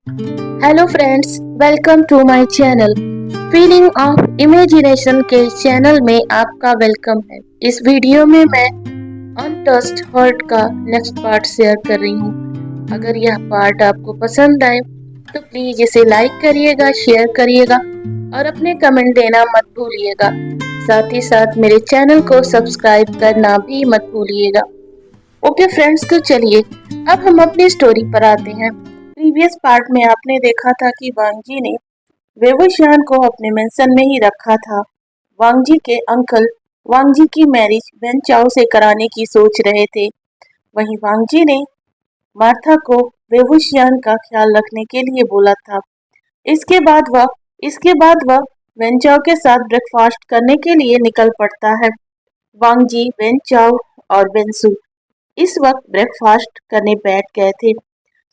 Hello friends, welcome to my channel. Feeling of imagination के channel में आपका welcome है। इस वीडियो में मैं अनटच्ड हार्ट का नेक्स्ट पार्ट शेयर कर रही हूँ। अगर यह पार्ट आपको पसंद आए तो प्लीज इसे लाइक करिएगा, शेयर करिएगा और अपने कमेंट देना मत भूलिएगा। साथ ही साथ मेरे चैनल को सब्सक्राइब करना भी मत भूलिएगा। ओके फ्रेंड्स, तो चलिए अब हम अपनी स्टोरी पर आते हैं। प्रीवियस पार्ट में आपने देखा था कि वांगजी ने वेवुशियान को अपने मेंशन में ही रखा था। वांगजी के अंकल वांगजी की मैरिज वेन चाओ से कराने की सोच रहे थे। वहीं वांगजी ने मार्था को वेवुशियान का ख्याल रखने के लिए बोला था। इसके बाद वह इसके बाद वह वेन चाओ के साथ ब्रेकफास्ट करने के लिए निकल पड़ता है। वांगजी, वेन चाओ और वेंसु इस वक्त ब्रेकफास्ट करने बैठ गए थे।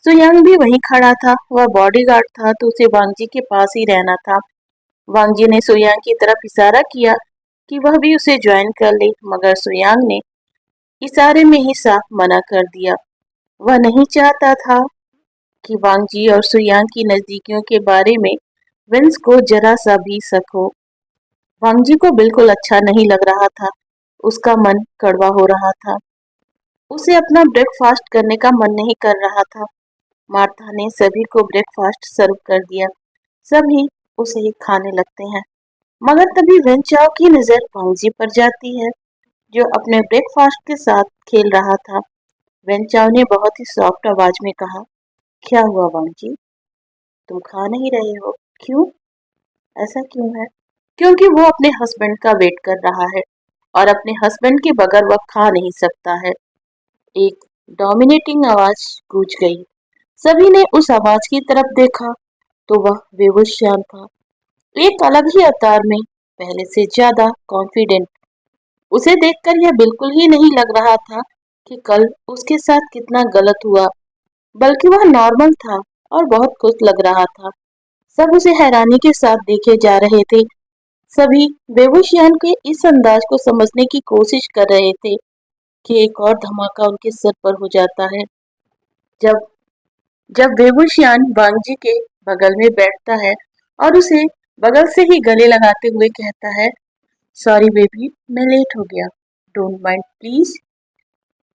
सुयांग भी वहीं खड़ा था। वह बॉडीगार्ड था तो उसे वांगजी के पास ही रहना था। वांगजी ने सुयांग की तरफ इशारा किया कि वह भी उसे ज्वाइन कर ले, मगर सुयांग ने इशारे में ही साफ मना कर दिया। वह नहीं चाहता था कि वांगजी और सुयांग की नजदीकियों के बारे में विंस को जरा सा भी शक हो। वांगजी को बिल्कुल अच्छा नहीं लग रहा था। उसका मन कड़वा हो रहा था। उसे अपना ब्रेकफास्ट करने का मन नहीं कर रहा था। मार्था ने सभी को ब्रेकफास्ट सर्व कर दिया। सभी उसे ही खाने लगते हैं, मगर तभी वेनचाओ की नजर वांगजी पर जाती है, जो अपने ब्रेकफास्ट के साथ खेल रहा था। वेनचाओ ने बहुत ही सॉफ्ट आवाज में कहा, क्या हुआ वांगजी, तुम खा नहीं रहे हो? क्यों? ऐसा क्यों है? क्योंकि वो अपने हस्बैंड का वेट कर रहा है और अपने हस्बैंड के बगैर वह खा नहीं सकता है। एक डोमिनेटिंग आवाज गूंज गई। सभी ने उस आवाज की तरफ देखा तो वह वेवुशियान था, एक अलग ही अवतार में, पहले से ज्यादा कॉन्फिडेंट। उसे देखकर यह बिल्कुल ही नहीं लग रहा था कि कल उसके साथ कितना गलत हुआ, बल्कि वह नॉर्मल था और बहुत खुश लग रहा था। सब उसे हैरानी के साथ देखे जा रहे थे। सभी वेवुशियान के इस अंदाज को समझने की कोशिश कर रहे थे कि एक और धमाका उनके सर पर हो जाता है। जब जब वेवुशियान वांगजी के बगल में बैठता है और उसे बगल से ही गले लगाते हुए कहता है, सॉरी बेबी, मैं लेट हो गया, डोंट माइंड प्लीज।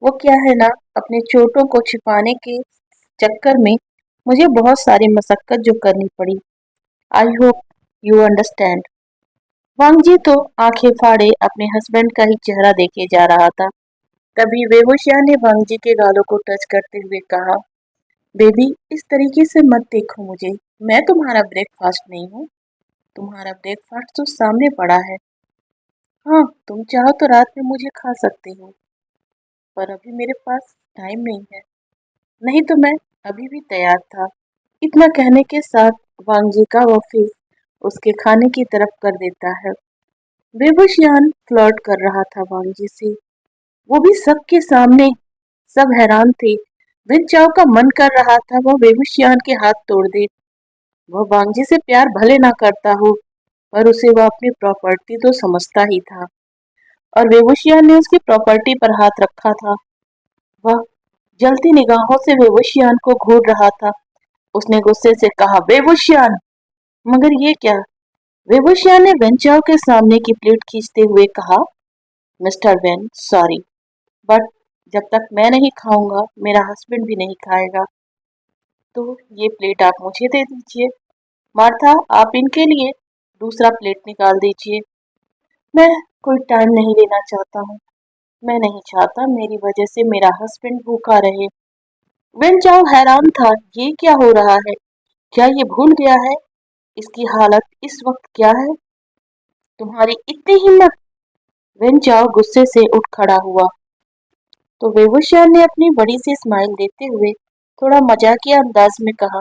वो क्या है ना, अपने चोटों को छिपाने के चक्कर में मुझे बहुत सारी मशक्कत जो करनी पड़ी। I hope you understand. Wangji तो आंखें फाड़े अपने हस्बैंड का ही चेहरा देखे जा रहा था। तभी वेवुशियान ने वांगजी के गालों को टच करते हुए कहा, बेबी, इस तरीके से मत देखो मुझे। मैं तुम्हारा ब्रेकफास्ट नहीं हूँ। तुम्हारा ब्रेकफास्ट तो सामने पड़ा है। हाँ, तुम चाहो तो रात में मुझे खा सकते हो, पर अभी मेरे पास टाइम नहीं है। नहीं तो मैं अभी भी तैयार था। इतना कहने के साथ वांगजी का वो फेस उसके खाने की तरफ कर देता है। बेबुशियान फ्लर्ट कर रहा था वांगजी से, वो भी सबके सामने। सब हैरान थे। विंचाओ का मन कर रहा था वह वेबुशियान के हाथ तोड़ दे। वह वांगजी से प्यार भले ना करता हो, पर उसे वह अपनी प्रॉपर्टी तो समझता ही था, और वेवुशियान ने उसकी प्रॉपर्टी पर हाथ रखा था। वह जलती निगाहों से वेवुशियान को घूर रहा था। उसने गुस्से से कहा, वेवुशियान! मगर ये क्या? वेवुशियान ने वेंचाओ के सामने की प्लेट खींचते हुए कहा, मिस्टर वेन, सॉरी, बट जब तक मैं नहीं खाऊंगा मेरा हस्बैंड भी नहीं खाएगा। तो ये प्लेट आप मुझे दे दीजिए। मार्था, आप इनके लिए दूसरा प्लेट निकाल दीजिए। मैं कोई टाइम नहीं लेना चाहता हूँ। मैं नहीं चाहता मेरी वजह से मेरा हस्बैंड भूखा रहे। वेन चाओ हैरान था, ये क्या हो रहा है? क्या ये भूल गया है इसकी हालत इस वक्त क्या है? तुम्हारी इतनी हिम्मत! वेन चाओ गुस्से से उठ खड़ा हुआ तो वेवुशियान ने अपनी बड़ी सी स्माइल देते हुए थोड़ा मजाकिया अंदाज में कहा,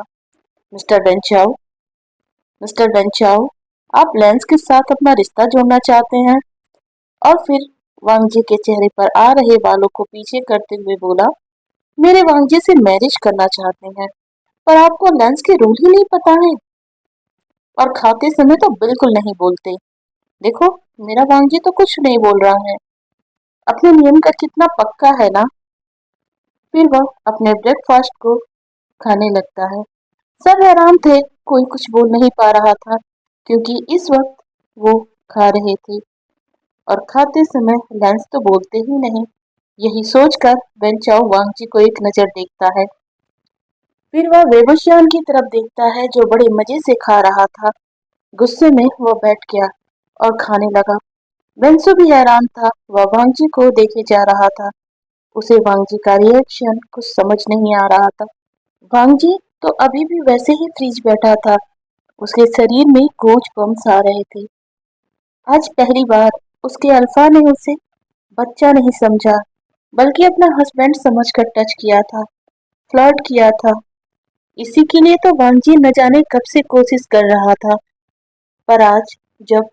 मिस्टर वेन चाओ, मिस्टर वेन चाओ, आप लेंस के साथ अपना रिश्ता जोड़ना चाहते हैं? और फिर वांगजी के चेहरे पर आ रहे बालों को पीछे करते हुए बोला, मेरे वांगजी से मैरिज करना चाहते हैं, पर आपको लेंस के रूल ही नहीं पता है, और खाते समय तो बिल्कुल नहीं बोलते। देखो, मेरा वांगजी तो कुछ नहीं बोल रहा है। अपने नियम का कितना पक्का है ना। फिर वह अपने ब्रेकफास्ट को खाने लगता है। सब हैरान थे, कोई कुछ बोल नहीं पा रहा था क्योंकि इस वक्त वो खा रहे थे और खाते समय लेंस तो बोलते ही नहीं। यही सोचकर वेन चाओ वांगजी को एक नजर देखता है। फिर वह वेबुशियान की तरफ देखता है जो बड़े मजे से खा रहा था। गुस्से में वह बैठ गया और खाने लगा। बेंसो भी हैरान था, वह वांगजी को देखे जा रहा था। उसे वांगजी का रिएक्शन कुछ समझ नहीं आ रहा था। वांगजी तो अभी भी वैसे ही फ्रीज बैठा था, उसके शरीर में गूज बम्स आ रहे थे। आज पहली बार उसके अल्फा ने उसे बच्चा नहीं समझा, बल्कि अपना हस्बैंड समझकर टच किया था, फ्लर्ट किया था। इसी के लिए तो वांगजी न जाने कब से कोशिश कर रहा था। पर आज जब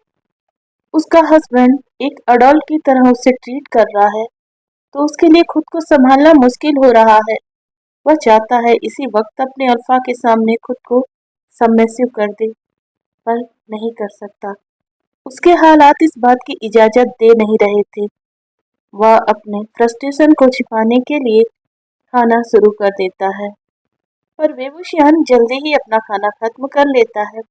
उसका हस्बैंड एक अडल्ट की तरह उसे ट्रीट कर रहा है, तो उसके लिए खुद को संभालना मुश्किल हो रहा है। वह चाहता है इसी वक्त अपने अल्फा के सामने खुद को सबमिसिव कर दे, पर नहीं कर सकता। उसके हालात इस बात की इजाजत दे नहीं रहे थे। वह अपने फ्रस्ट्रेशन को छिपाने के लिए खाना शुरू कर देता है, पर वेबुशियान जल्दी ही अपना खाना खत्म कर लेता है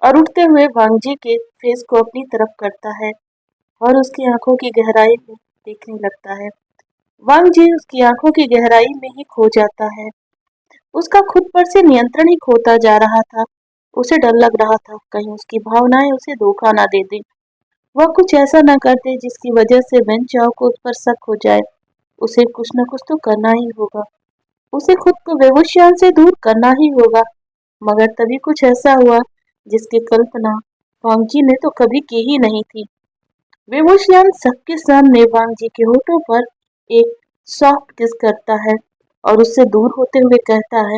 और उठते हुए वांगजी के फेस को अपनी तरफ करता है और उसकी आंखों की गहराई में देखने लगता है। वांगजी उसकी आंखों की गहराई में ही खो जाता है। उसका खुद पर से नियंत्रण ही खोता जा रहा था। उसे डर लग रहा था कहीं उसकी भावनाएं उसे धोखा ना दे दें। वह कुछ ऐसा ना कर दे जिसकी वजह से वेन चाओ को उस पर शक हो जाए। उसे कुछ न कुछ तो करना ही होगा। उसे खुद को वेवुशियान से दूर करना ही होगा। मगर तभी कुछ ऐसा हुआ जिसकी कल्पना वांगजी ने तो कभी की ही नहीं थी। वेवुशियान सबके सामने वांगजी के होठों पर एक सॉफ्ट किस करता है और उससे दूर होते हुए कहता है,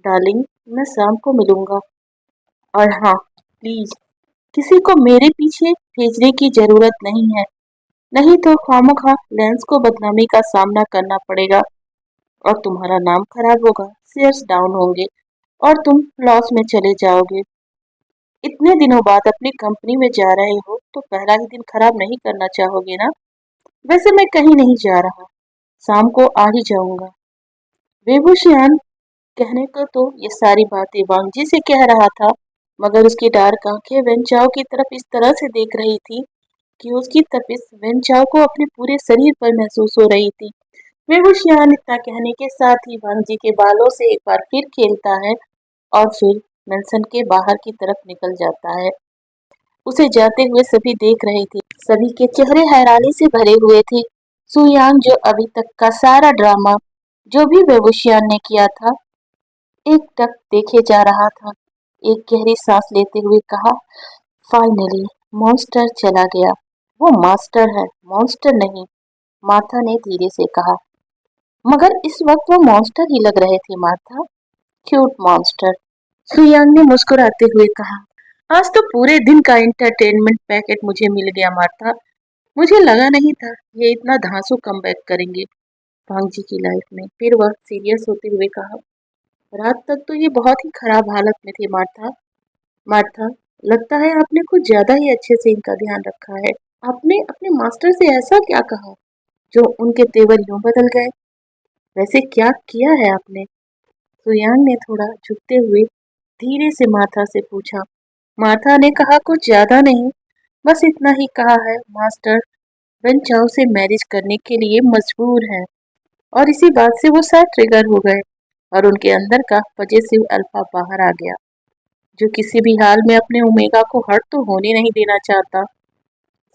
डार्लिंग, मैं शाम को मिलूंगा। और हाँ, प्लीज किसी को मेरे पीछे भेजने की जरूरत नहीं है, नहीं तो खामखा लेंस को बदनामी का सामना करना पड़ेगा और तुम्हारा नाम खराब होगा, शेयर्स डाउन होंगे और तुम लॉस में चले जाओगे। इतने दिनों बाद अपनी कंपनी में जा रहे हो तो पहला ही दिन खराब नहीं करना चाहोगे ना। वैसे मैं कहीं नहीं जा रहा, शाम को आ ही जाऊंगा। वेबुशियान कहने को तो ये सारी बातें वांगजी से कह रहा था, मगर उसकी डार्क आंखें वेनचाओ की तरफ इस तरह से देख रही थी कि उसकी तपिश वेनचाओ को अपने पूरे शरीर पर महसूस हो रही थी। वेबुशियान इतना कहने के साथ ही वांगजी के बालों से एक बार फिर खेलता है और फिर मेंशन के बाहर की तरफ निकल जाता है। उसे जाते हुए सभी देख रहे थे। सभी के चेहरे हैरानी से भरे हुए थे। सुयांग जो अभी तक का सारा ड्रामा जो भी वेबुशियान ने किया था एक टक देखे जा रहा था। एक गहरी सांस लेते हुए कहा, फाइनली मॉन्स्टर चला गया। वो मास्टर है, मॉन्स्टर नहीं, मार्था ने धीरे से कहा। मगर इस वक्त वो मॉन्स्टर ही लग रहे थे मार्था, क्यूट मॉन्स्टर। सुयांग ने मुस्कुराते हुए कहा, आज तो पूरे दिन का एंटरटेनमेंट पैकेट मुझे मिल गया मार्था। मुझे लगा नहीं था ये इतना धांसू कमबैक करेंगे वांग जी की लाइफ में। फिर वह सीरियस होते हुए कहा, रात तक तो ये बहुत ही खराब हालत में थे मार्था। मार्था, लगता है आपने कुछ ज्यादा ही अच्छे से इनका ध्यान रखा है। आपने अपने मास्टर से ऐसा क्या कहा जो उनके तेवर यूं बदल गए? वैसे क्या किया है आपने? सुयांग ने थोड़ा झुकते हुए धीरे से मार्था से पूछा। मार्था ने कहा, कुछ ज्यादा नहीं, बस इतना ही कहा है, मास्टर वन चाओ से मैरिज करने के लिए मजबूर हैं। और इसी बात से वो शायद ट्रिगर हो गए और उनके अंदर का पजेसिव अल्फा बाहर आ गया, जो किसी भी हाल में अपने ओमेगा को हर्ट तो होने नहीं देना चाहता।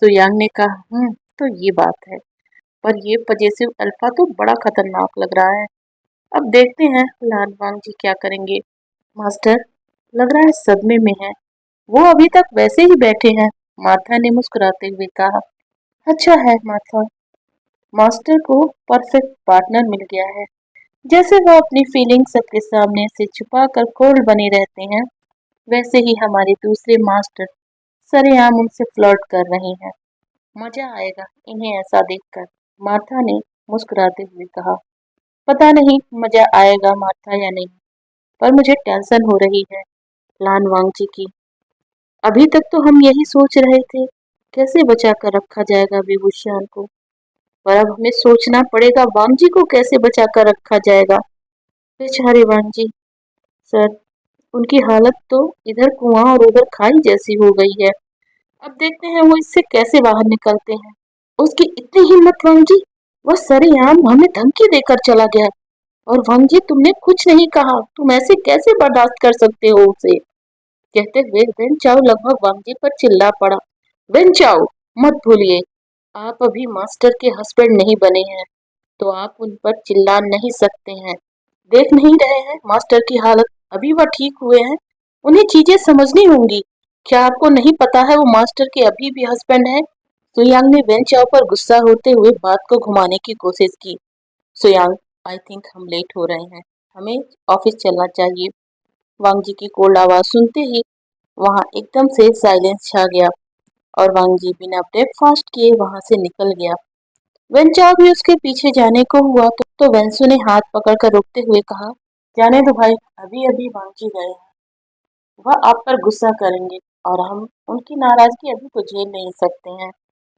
तो यांग ने कहा, तो ये बात है, पर ये पजेसिव अल्फा तो बड़ा खतरनाक लग रहा है। अब देखते हैं लान वांग जी क्या करेंगे। मास्टर, लग रहा है सदमे में है। वो अभी तक वैसे ही बैठे हैं, मार्था ने मुस्कुराते हुए कहा। अच्छा है मार्था, मास्टर को परफेक्ट पार्टनर मिल गया है। जैसे वो अपनी फीलिंग्स सबके सामने से छुपा कर कोल्ड बने रहते हैं, वैसे ही हमारे दूसरे मास्टर सरेआम उनसे फ्लर्ट कर रहे हैं। मजा आएगा इन्हें ऐसा देखकर, मार्था ने मुस्कुराते हुए कहा। पता नहीं मजा आएगा मार्था या नहीं, पर मुझे टेंशन हो रही है लान वांगजी की। अभी तक तो हम यही सोच रहे थे कैसे बचा कर रखा जाएगा विभूषण को, पर अब हमें सोचना पड़ेगा वांगजी को कैसे बचा कर रखा जाएगा। बेचारे वांगजी। सर, उनकी हालत तो इधर कुआं और उधर खाई जैसी हो गई है। अब देखते हैं वो इससे कैसे बाहर निकलते हैं। उसकी इतनी हिम्मत वांगजी, वह सरेआम हमें धमकी देकर चला गया। और वांगजी तुमने कुछ नहीं कहा, तुम ऐसे कैसे बर्दाश्त कर सकते हो उसे? कहते हुए वेन चाओ लगभग वांगजी पर चिल्ला पड़ा। वेन चाओ, मत भूलिए, आप अभी मास्टर के हस्बैंड नहीं बने हैं, तो आप उन पर चिल्ला नहीं सकते हैं। देख नहीं रहे हैं मास्टर की हालत, अभी वह ठीक हुए हैं, उन्हें चीजें समझनी होंगी। क्या आपको नहीं पता है वो मास्टर के अभी भी हस्बैंड है? सुयांग ने वेन चाओ पर गुस्सा होते हुए बात को घुमाने की कोशिश की। सुयांग, आई थिंक हम लेट हो रहे हैं, हमें ऑफिस चलना चाहिए। वांग जी की कोल्ड आवाज सुनते ही वहां एकदम से साइलेंस छा गया और वांग जी बिना ब्रेकफास्ट किए वहां से निकल गया। वेंचाओ भी उसके पीछे जाने को हुआ तो वेंसु ने हाथ पकड़कर रोकते हुए कहा, जाने दो भाई, अभी अभी वांग जी गए हैं, वह आप पर गुस्सा करेंगे और हम उनकी नाराजगी अभी तो झेल नहीं सकते हैं।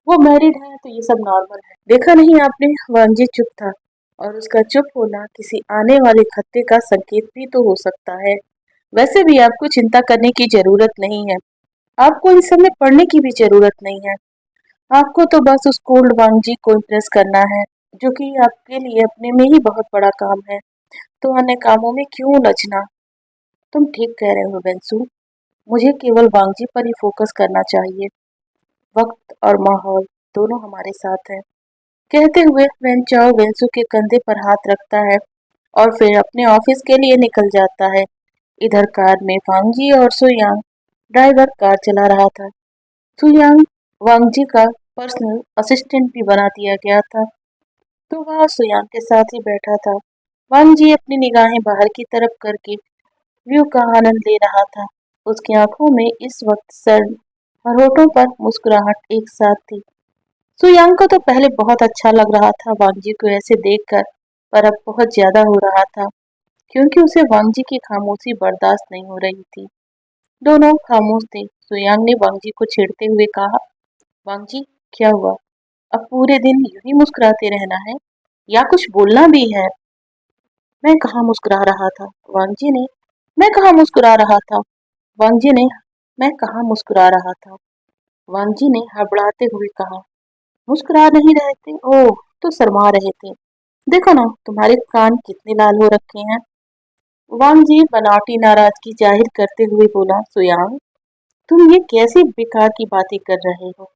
वो मैरिड है तो ये सब नॉर्मल है। देखा नहीं आपने, वांग जी चुप था और उसका चुप होना किसी आने वाले खतरे का संकेत भी तो हो सकता है। वैसे भी आपको चिंता करने की जरूरत नहीं है, आपको इस समय पढ़ने की भी जरूरत नहीं है। आपको तो बस उस कोल्ड वांग जी को इम्प्रेस करना है, जो कि आपके लिए अपने में ही बहुत बड़ा काम है। तो अन्य कामों में क्यों उलझना? तुम ठीक कह रहे हो बेंसू, मुझे केवल वांग जी पर ही फोकस करना चाहिए। वक्त और माहौल दोनों हमारे साथ है। कहते हुए वेंचाओ वेंसू के कंधे पर हाथ रखता है और फिर अपने ऑफिस के लिए निकल जाता है। इधर कार में वांगजी और सुयांग, ड्राइवर कार चला रहा था। सुयांग वांगजी का पर्सनल असिस्टेंट भी बना दिया गया था, तो वह सुयांग के साथ ही बैठा था। वांगजी अपनी निगाहें बाहर की तरफ करके व्यू का आनंद ले रहा था। उसकी आंखों में इस वक्त शर्म और होठों पर मुस्कुराहट एक साथ थी। सुयांग को तो पहले बहुत अच्छा लग रहा था वांगजी को ऐसे देखकर, पर अब बहुत ज्यादा हो रहा था, क्योंकि उसे वांगजी की खामोशी बर्दाश्त नहीं हो रही थी। दोनों खामोश थे। सुयांग ने वांगजी को छेड़ते हुए कहा, वांगजी, क्या हुआ? अब पूरे दिन यूं ही मुस्कुराते रहना है या कुछ बोलना भी है? मैं कहाँ मुस्कुरा रहा था, वांगजी ने। मैं कहाँ मुस्कुरा रहा था, वांगजी ने। मैं कहाँ मुस्कुरा रहा था, वांगजी ने हड़बड़ाते हुए कहा। मुस्कुरा नहीं रहे थे? ओह, तो शर्मा रहे थे। देखो ना, तुम्हारे कान कितने लाल हो रखे हैं। वांगजी बनावटी नाराजगी जाहिर करते हुए बोला, सुयांग, तुम ये कैसी बेकार की बातें कर रहे हो?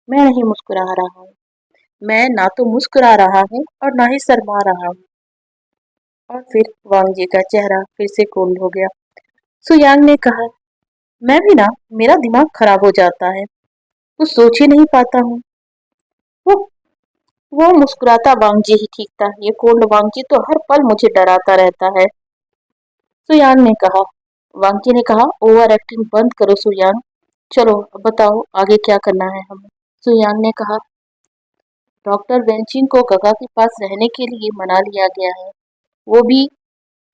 मैं नहीं मुस्कुरा रहा हूँ। मैं ना तो मुस्कुरा रहा हूँ और ना ही शर्मा रहा हूँ। और फिर वांगजी का चेहरा फिर से कोल्ड हो गया। सुयांग ने कहा, मैं भी ना, मेरा दिमाग खराब हो जाता है, कुछ सोच ही नहीं पाता हूँ। वो वो मुस्कुराता वांगजी ही ठीक था, ये कोल्ड वांगजी तो हर पल मुझे डराता रहता है। सुयांग ने कहा। वांगजी ने कहा, ओवर एक्टिंग बंद करो सुयांग, चलो अब बताओ आगे क्या करना है हमें। सुयांग ने कहा, डॉक्टर वेंचिंग को गगा के पास रहने के लिए मना लिया गया है, वो भी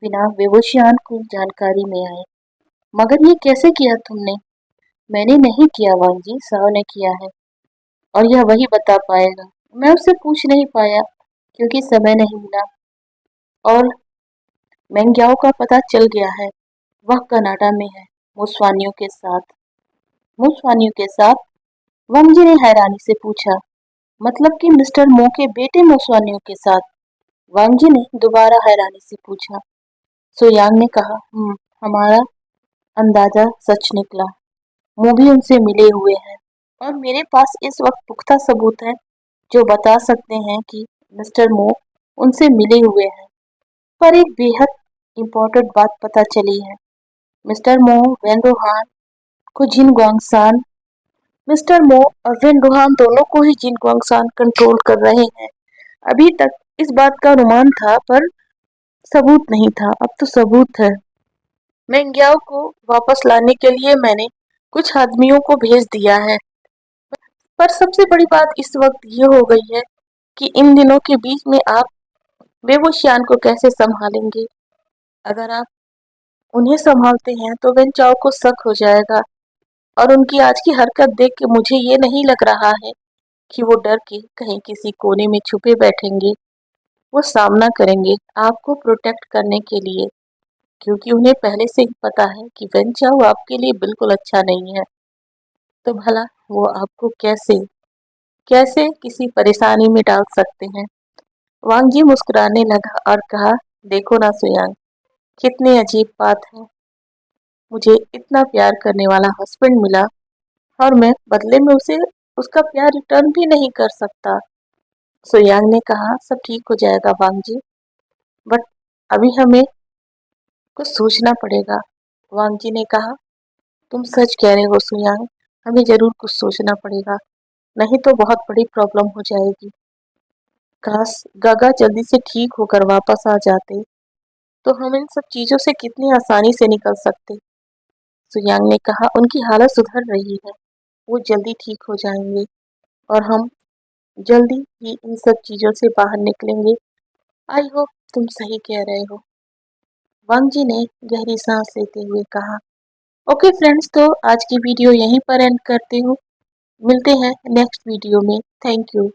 बिना वेवोशियान को जानकारी में आए। मगर ये कैसे किया तुमने? मैंने नहीं किया वांगजी, साव ने किया है और यह वही बता पाएगा। मैं उससे पूछ नहीं पाया क्योंकि समय नहीं मिला। और मेंग्याओ का पता चल गया है, वह कनाडा में है, मुस्वानियों के साथ। मुस्वानियों के साथ? वांगजी ने हैरानी से पूछा। मतलब कि मिस्टर मो के बेटे मुस्वानियों के साथ? वांगजी ने दोबारा हैरानी से पूछा। सोयांग ने कहा, हमारा अंदाजा सच निकला, मो भी उनसे मिले हुए हैं और मेरे पास इस वक्त पुख्ता सबूत है जो बता सकते हैं कि मिस्टर मो उनसे मिले हुए हैं। पर एक बेहद इम्पोर्टेंट बात पता चली है, मिस्टर मो वेन रोहान को जिन गुआंगसान मिस्टर मो और वेन रोहान दोनों को ही जिन गुआंगसान कंट्रोल कर रहे हैं। अभी तक इस बात का अनुमान था पर सबूत नहीं था, अब तो सबूत है। मेंग्याओ को वापस लाने के लिए मैंने कुछ आदमियों को भेज दिया है, पर सबसे बड़ी बात इस वक्त ये हो गई है कि इन दिनों के बीच में आप वेवोशियान को कैसे संभालेंगे? अगर आप उन्हें संभालते हैं तो वेन चाओ को शक हो जाएगा और उनकी आज की हरकत देख के मुझे ये नहीं लग रहा है कि वो डर के कहीं किसी कोने में छुपे बैठेंगे। वो सामना करेंगे आपको प्रोटेक्ट करने के लिए। क्योंकि उन्हें पहले से ही पता है कि वेन चाओ आपके लिए बिल्कुल अच्छा नहीं है। तो भला वो आपको कैसे कैसे किसी परेशानी में डाल सकते हैं। वांग जी मुस्कुराने लगा और कहा, देखो ना सुयांग, कितनी अजीब बात है। मुझे इतना प्यार करने वाला हस्बैंड मिला और मैं बदले में उसे उसका प्यार रिटर्न भी नहीं कर सकता। सुयांग ने कहा, सब ठीक हो जाएगा वांग जी, बट अभी हमें कुछ सोचना पड़ेगा। वांग जी ने कहा, तुम सच कह रहे हो सुयांग, हमें जरूर कुछ सोचना पड़ेगा, नहीं तो बहुत बड़ी प्रॉब्लम हो जाएगी। काश गागा जल्दी से ठीक होकर वापस आ जाते तो हम इन सब चीजों से कितनी आसानी से निकल सकते। सुयांग ने कहा, उनकी हालत सुधर रही है, वो जल्दी ठीक हो जाएंगे और हम जल्दी ही इन सब चीजों से बाहर निकलेंगे। आई होप तुम सही कह रहे हो, वांग जी ने गहरी सांस लेते हुए कहा। ओके फ्रेंड्स, तो आज की वीडियो यहीं पर एंड करती हूँ। मिलते हैं नेक्स्ट वीडियो में। Thank you.